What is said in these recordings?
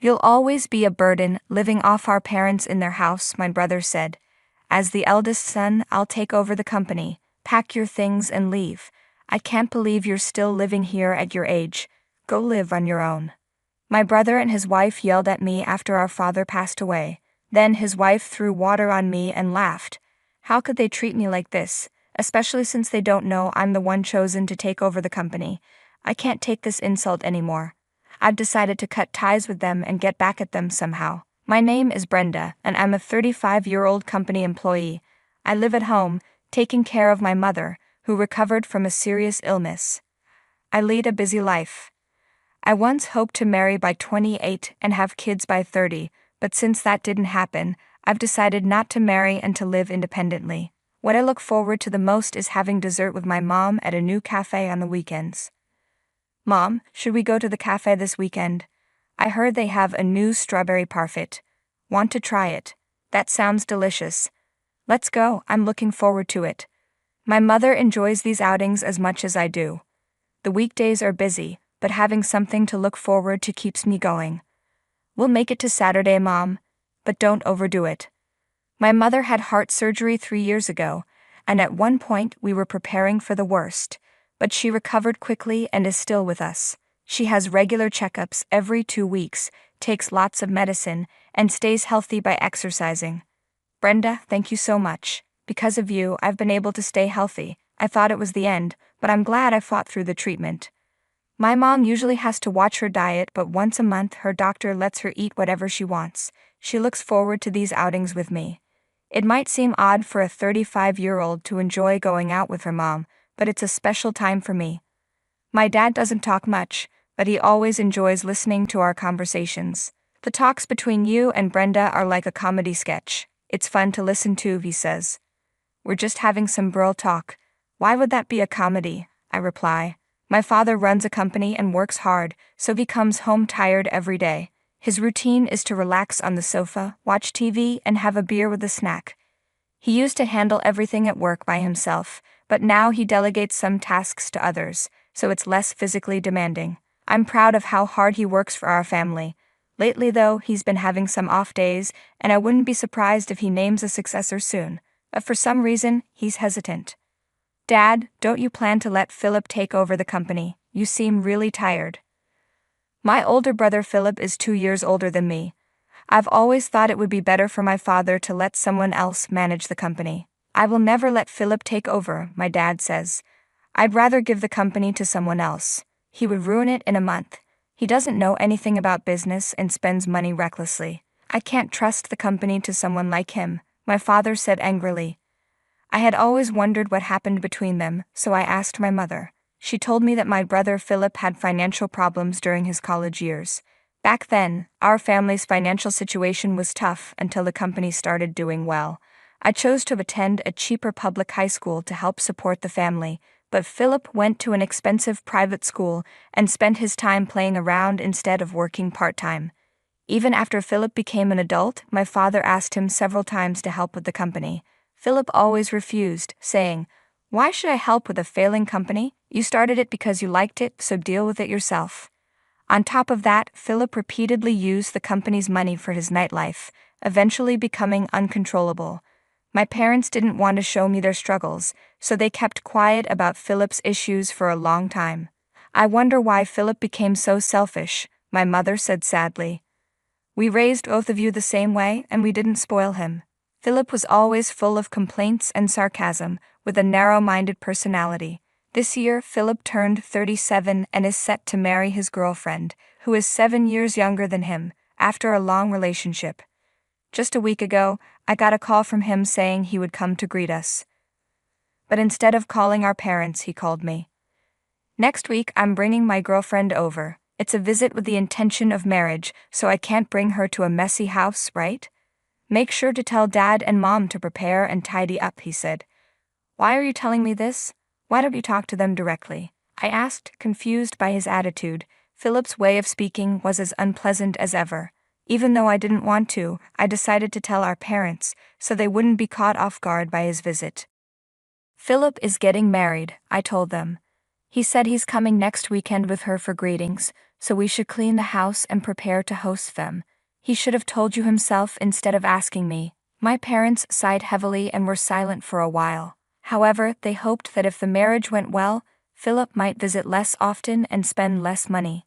You'll always be a burden, living off our parents in their house, my brother said. As the eldest son, I'll take over the company. Pack your things and leave. I can't believe you're still living here at your age. Go live on your own. My brother and his wife yelled at me after our father passed away. Then his wife threw water on me and laughed. How could they treat me like this, especially since they don't know I'm the one chosen to take over the company? I can't take this insult anymore. I've decided to cut ties with them and get back at them somehow. My name is Brenda, and I'm a 35-year-old company employee. I live at home, taking care of my mother, who recovered from a serious illness. I lead a busy life. I once hoped to marry by 28 and have kids by 30, but since that didn't happen, I've decided not to marry and to live independently. What I look forward to the most is having dessert with my mom at a new cafe on the weekends. Mom, should we go to the cafe this weekend? I heard they have a new strawberry parfait. Want to try it? That sounds delicious. Let's go, I'm looking forward to it. My mother enjoys these outings as much as I do. The weekdays are busy, but having something to look forward to keeps me going. We'll make it to Saturday, Mom, but don't overdo it. My mother had heart surgery 3 years ago, and at one point we were preparing for the worst, but she recovered quickly and is still with us. She has regular checkups every 2 weeks, takes lots of medicine, and stays healthy by exercising. Brenda, thank you so much. Because of you, I've been able to stay healthy. I thought it was the end, but I'm glad I fought through the treatment. My mom usually has to watch her diet, but once a month her doctor lets her eat whatever she wants. She looks forward to these outings with me. It might seem odd for a 35-year-old to enjoy going out with her mom, but it's a special time for me. My dad doesn't talk much, but he always enjoys listening to our conversations. The talks between you and Brenda are like a comedy sketch. It's fun to listen to, he says. We're just having some bro talk. Why would that be a comedy? I reply. My father runs a company and works hard, so he comes home tired every day. His routine is to relax on the sofa, watch TV, and have a beer with a snack. He used to handle everything at work by himself, but now he delegates some tasks to others, so it's less physically demanding. I'm proud of how hard he works for our family. Lately, though, he's been having some off days, and I wouldn't be surprised if he names a successor soon. But for some reason, he's hesitant. Dad, don't you plan to let Philip take over the company? You seem really tired. My older brother Philip is 2 years older than me. I've always thought it would be better for my father to let someone else manage the company. I will never let Philip take over, my dad says. I'd rather give the company to someone else. He would ruin it in a month. He doesn't know anything about business and spends money recklessly. I can't trust the company to someone like him, my father said angrily. I had always wondered what happened between them, so I asked my mother. She told me that my brother Philip had financial problems during his college years. Back then, our family's financial situation was tough until the company started doing well. I chose to attend a cheaper public high school to help support the family, but Philip went to an expensive private school and spent his time playing around instead of working part-time. Even after Philip became an adult, my father asked him several times to help with the company. Philip always refused, saying, "Why should I help with a failing company? You started it because you liked it, so deal with it yourself." On top of that, Philip repeatedly used the company's money for his nightlife, eventually becoming uncontrollable. My parents didn't want to show me their struggles, so they kept quiet about Philip's issues for a long time. I wonder why Philip became so selfish, my mother said sadly. We raised both of you the same way, and we didn't spoil him. Philip was always full of complaints and sarcasm, with a narrow-minded personality. This year, Philip turned 37 and is set to marry his girlfriend, who is 7 years younger than him, after a long relationship. Just a week ago, I got a call from him saying he would come to greet us. But instead of calling our parents, he called me. Next week, I'm bringing my girlfriend over. It's a visit with the intention of marriage, so I can't bring her to a messy house, right? Make sure to tell Dad and Mom to prepare and tidy up, he said. Why are you telling me this? Why don't you talk to them directly? I asked, confused by his attitude. Philip's way of speaking was as unpleasant as ever. Even though I didn't want to, I decided to tell our parents, so they wouldn't be caught off guard by his visit. Philip is getting married, I told them. He said he's coming next weekend with her for greetings, so we should clean the house and prepare to host them. He should have told you himself instead of asking me. My parents sighed heavily and were silent for a while. However, they hoped that if the marriage went well, Philip might visit less often and spend less money.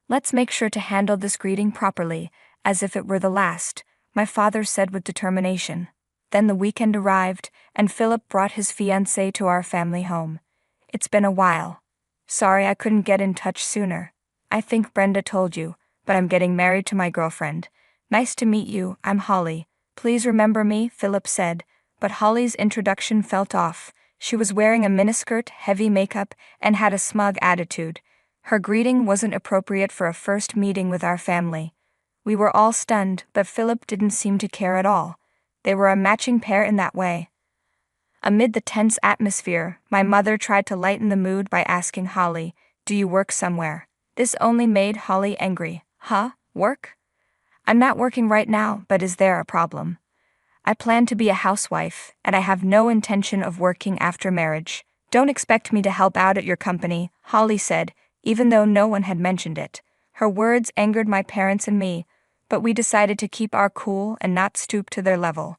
Let's make sure to handle this greeting properly, as if it were the last, my father said with determination. Then the weekend arrived, and Philip brought his fiancée to our family home. It's been a while. Sorry I couldn't get in touch sooner. I think Brenda told you, but I'm getting married to my girlfriend. Nice to meet you, I'm Holly. Please remember me, Philip said, but Holly's introduction felt off. She was wearing a miniskirt, heavy makeup, and had a smug attitude. Her greeting wasn't appropriate for a first meeting with our family. We were all stunned, but Philip didn't seem to care at all. They were a matching pair in that way. Amid the tense atmosphere, my mother tried to lighten the mood by asking Holly, "Do you work somewhere?" This only made Holly angry. Huh? Work? I'm not working right now, but is there a problem? I plan to be a housewife, and I have no intention of working after marriage. Don't expect me to help out at your company, Holly said, even though no one had mentioned it. Her words angered my parents and me, but we decided to keep our cool and not stoop to their level.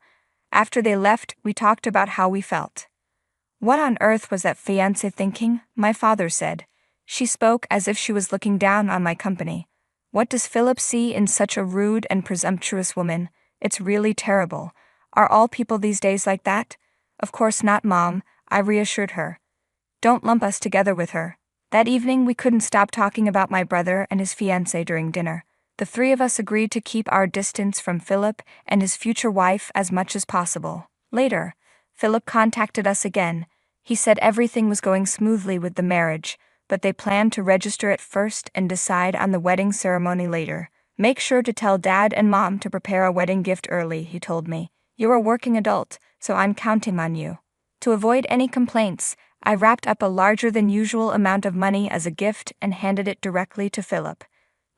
After they left, we talked about how we felt. What on earth was that fiancé thinking? My father said. She spoke as if she was looking down on my company. What does Philip see in such a rude and presumptuous woman? It's really terrible. Are all people these days like that? Of course not, Mom, I reassured her. Don't lump us together with her. That evening we couldn't stop talking about my brother and his fiancée during dinner. The three of us agreed to keep our distance from Philip and his future wife as much as possible. Later, Philip contacted us again. He said everything was going smoothly with the marriage, but they planned to register it first and decide on the wedding ceremony later. Make sure to tell Dad and Mom to prepare a wedding gift early, he told me. You're a working adult, so I'm counting on you. To avoid any complaints, I wrapped up a larger than usual amount of money as a gift and handed it directly to Philip.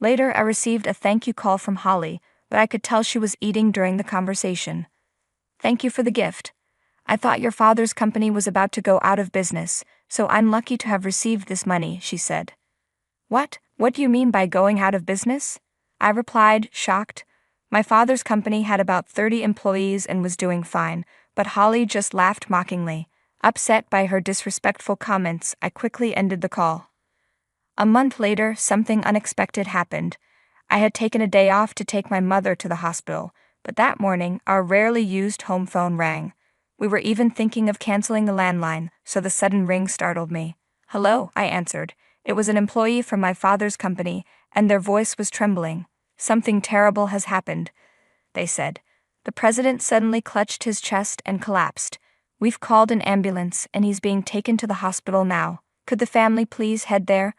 Later, I received a thank you call from Holly, but I could tell she was eating during the conversation. Thank you for the gift. I thought your father's company was about to go out of business, so I'm lucky to have received this money, she said. What? What do you mean by going out of business? I replied, shocked. My father's company had about 30 employees and was doing fine, but Holly just laughed mockingly. Upset by her disrespectful comments, I quickly ended the call. A month later, something unexpected happened. I had taken a day off to take my mother to the hospital, but that morning, our rarely used home phone rang. We were even thinking of canceling the landline, so the sudden ring startled me. Hello, I answered. It was an employee from my father's company, and their voice was trembling. Something terrible has happened, they said. The president suddenly clutched his chest and collapsed. We've called an ambulance, and he's being taken to the hospital now. Could the family please head there?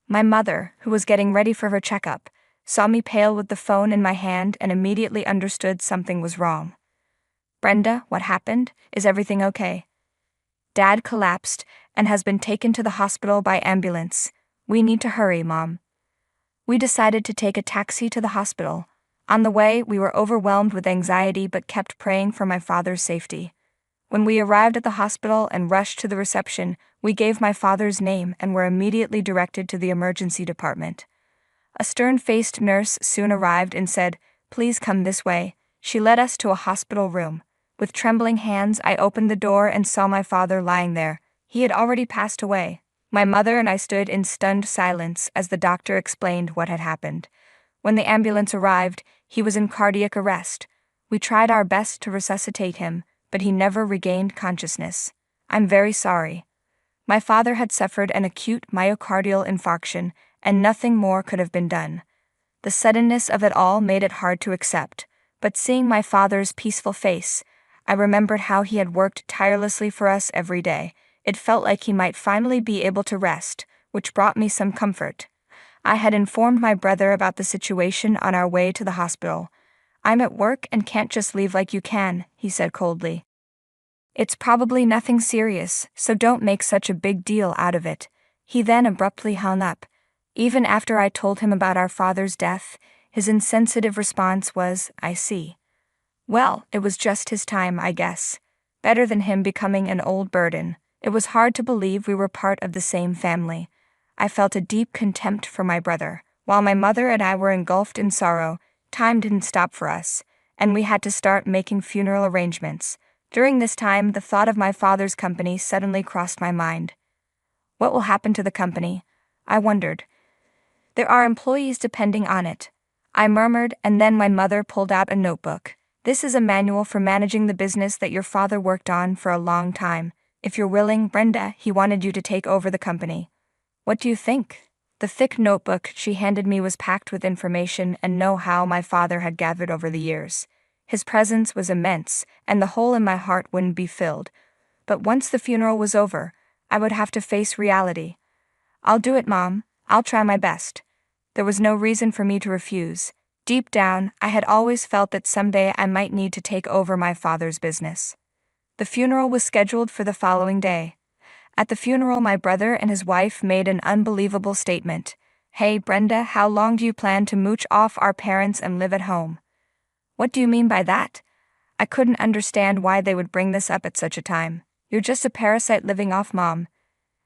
My mother, who was getting ready for her checkup, saw me pale with the phone in my hand and immediately understood something was wrong. Brenda, what happened? Is everything okay? Dad collapsed and has been taken to the hospital by ambulance. We need to hurry, Mom. We decided to take a taxi to the hospital. On the way, we were overwhelmed with anxiety but kept praying for my father's safety. When we arrived at the hospital and rushed to the reception, we gave my father's name and were immediately directed to the emergency department. A stern-faced nurse soon arrived and said, "Please come this way." She led us to a hospital room. With trembling hands, I opened the door and saw my father lying there. He had already passed away. My mother and I stood in stunned silence as the doctor explained what had happened. When the ambulance arrived, he was in cardiac arrest. We tried our best to resuscitate him, but he never regained consciousness. I'm very sorry. My father had suffered an acute myocardial infarction, and nothing more could have been done. The suddenness of it all made it hard to accept, but seeing my father's peaceful face, I remembered how he had worked tirelessly for us every day. It felt like he might finally be able to rest, which brought me some comfort. I had informed my brother about the situation on our way to the hospital. I'm at work and can't just leave like you can, he said coldly. It's probably nothing serious, so don't make such a big deal out of it. He then abruptly hung up. Even after I told him about our father's death, his insensitive response was, "I see." Well, it was just his time, I guess. Better than him becoming an old burden. It was hard to believe we were part of the same family. I felt a deep contempt for my brother. While my mother and I were engulfed in sorrow, time didn't stop for us, and we had to start making funeral arrangements. During this time, the thought of my father's company suddenly crossed my mind. What will happen to the company? I wondered. There are employees depending on it. I murmured, and then my mother pulled out a notebook. This is a manual for managing the business that your father worked on for a long time. If you're willing, Brenda, he wanted you to take over the company. What do you think? The thick notebook she handed me was packed with information and know-how my father had gathered over the years. His presence was immense, and the hole in my heart wouldn't be filled. But once the funeral was over, I would have to face reality. I'll do it, Mom. I'll try my best. There was no reason for me to refuse. Deep down, I had always felt that someday I might need to take over my father's business. The funeral was scheduled for the following day. At the funeral, my brother and his wife made an unbelievable statement. Hey, Brenda, how long do you plan to mooch off our parents and live at home? What do you mean by that? I couldn't understand why they would bring this up at such a time. You're just a parasite living off Mom.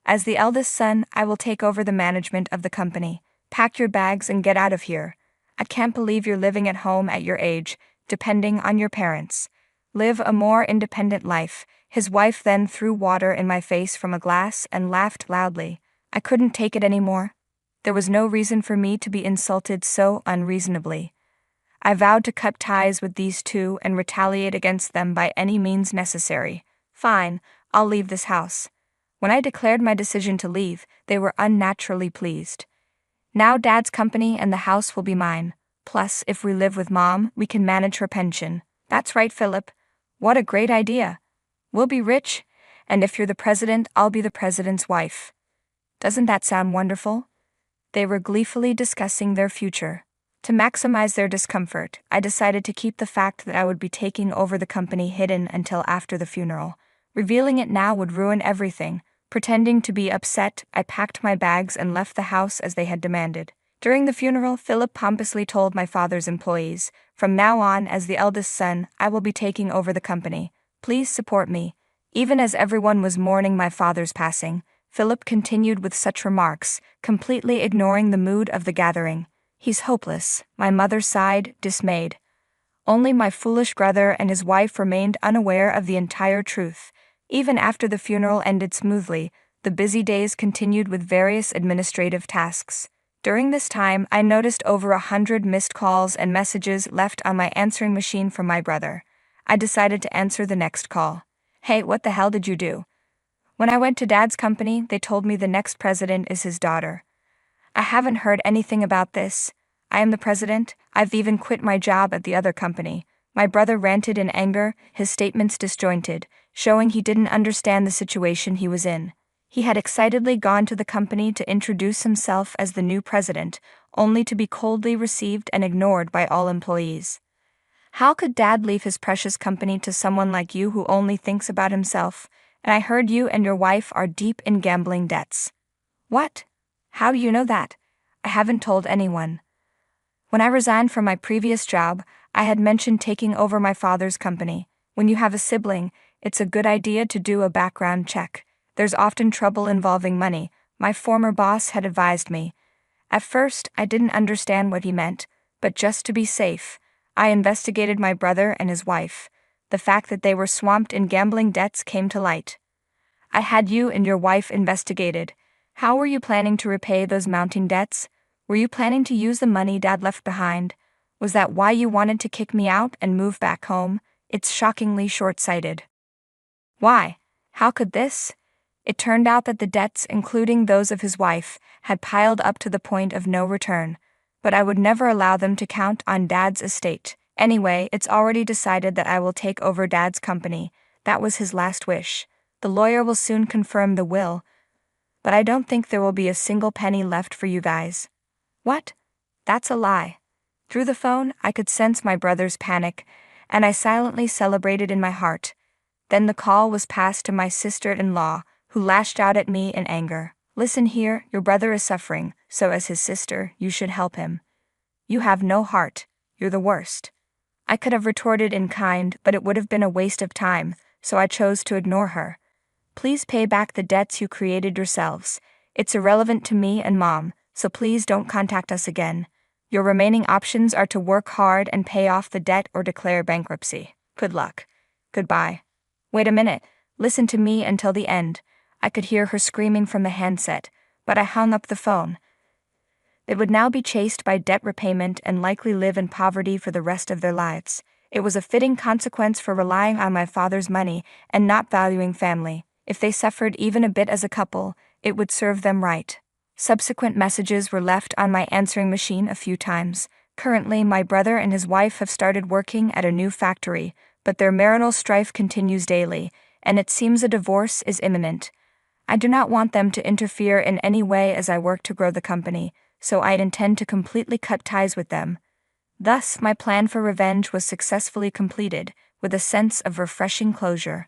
As the eldest son, I will take over the management of the company. Pack your bags and get out of here. I can't believe you're living at home at your age, depending on your parents. Live a more independent life. His wife then threw water in my face from a glass and laughed loudly. I couldn't take it anymore. There was no reason for me to be insulted so unreasonably. I vowed to cut ties with these two and retaliate against them by any means necessary. Fine, I'll leave this house. When I declared my decision to leave, they were unnaturally pleased. Now Dad's company and the house will be mine. Plus, if we live with Mom, we can manage her pension. That's right, Philip. What a great idea. We'll be rich, and if you're the president, I'll be the president's wife. Doesn't that sound wonderful? They were gleefully discussing their future. To maximize their discomfort, I decided to keep the fact that I would be taking over the company hidden until after the funeral. Revealing it now would ruin everything. Pretending to be upset, I packed my bags and left the house as they had demanded. During the funeral, Philip pompously told my father's employees, "From now on, as the eldest son, I will be taking over the company. Please support me." Even as everyone was mourning my father's passing, Philip continued with such remarks, completely ignoring the mood of the gathering. "He's hopeless," my mother sighed, dismayed. Only my foolish brother and his wife remained unaware of the entire truth. Even after the funeral ended smoothly, the busy days continued with various administrative tasks. During this time, I noticed over 100 missed calls and messages left on my answering machine from my brother. I decided to answer the next call. "Hey, what the hell did you do?" "When I went to Dad's company, they told me the next president is his daughter." "I haven't heard anything about this. I am the president. I've even quit my job at the other company." My brother ranted in anger, his statements disjointed, showing he didn't understand the situation he was in. He had excitedly gone to the company to introduce himself as the new president, only to be coldly received and ignored by all employees. "How could Dad leave his precious company to someone like you who only thinks about himself? And I heard you and your wife are deep in gambling debts." "What? How do you know that?" "I haven't told anyone." When I resigned from my previous job, I had mentioned taking over my father's company. When you have a sibling, it's a good idea to do a background check. There's often trouble involving money, my former boss had advised me. At first, I didn't understand what he meant, but just to be safe, I investigated my brother and his wife. The fact that they were swamped in gambling debts came to light. "I had you and your wife investigated. How were you planning to repay those mounting debts? Were you planning to use the money Dad left behind? Was that why you wanted to kick me out and move back home? It's shockingly short-sighted." "Why? How could this?" It turned out that the debts, including those of his wife, had piled up to the point of no return, but I would never allow them to count on Dad's estate. Anyway, it's already decided that I will take over Dad's company. That was his last wish. The lawyer will soon confirm the will, but I don't think there will be a single penny left for you guys. What? That's a lie. Through the phone, I could sense my brother's panic, and I silently celebrated in my heart. Then the call was passed to my sister-in-law, who lashed out at me in anger. "Listen here, your brother is suffering, so as his sister, you should help him. You have no heart, you're the worst." I could have retorted in kind, but it would have been a waste of time, so I chose to ignore her. "Please pay back the debts you created yourselves. It's irrelevant to me and Mom, so please don't contact us again. Your remaining options are to work hard and pay off the debt or declare bankruptcy. Good luck. Goodbye. Wait a minute, listen to me until the end. I could hear her screaming from the handset, but I hung up the phone. They would now be chased by debt repayment and likely live in poverty for the rest of their lives. It was a fitting consequence for relying on my father's money and not valuing family. If they suffered even a bit as a couple, it would serve them right. Subsequent messages were left on my answering machine a few times. Currently, my brother and his wife have started working at a new factory, but their marital strife continues daily, and it seems a divorce is imminent. I do not want them to interfere in any way as I work to grow the company, so I intend to completely cut ties with them. Thus, my plan for revenge was successfully completed, with a sense of refreshing closure.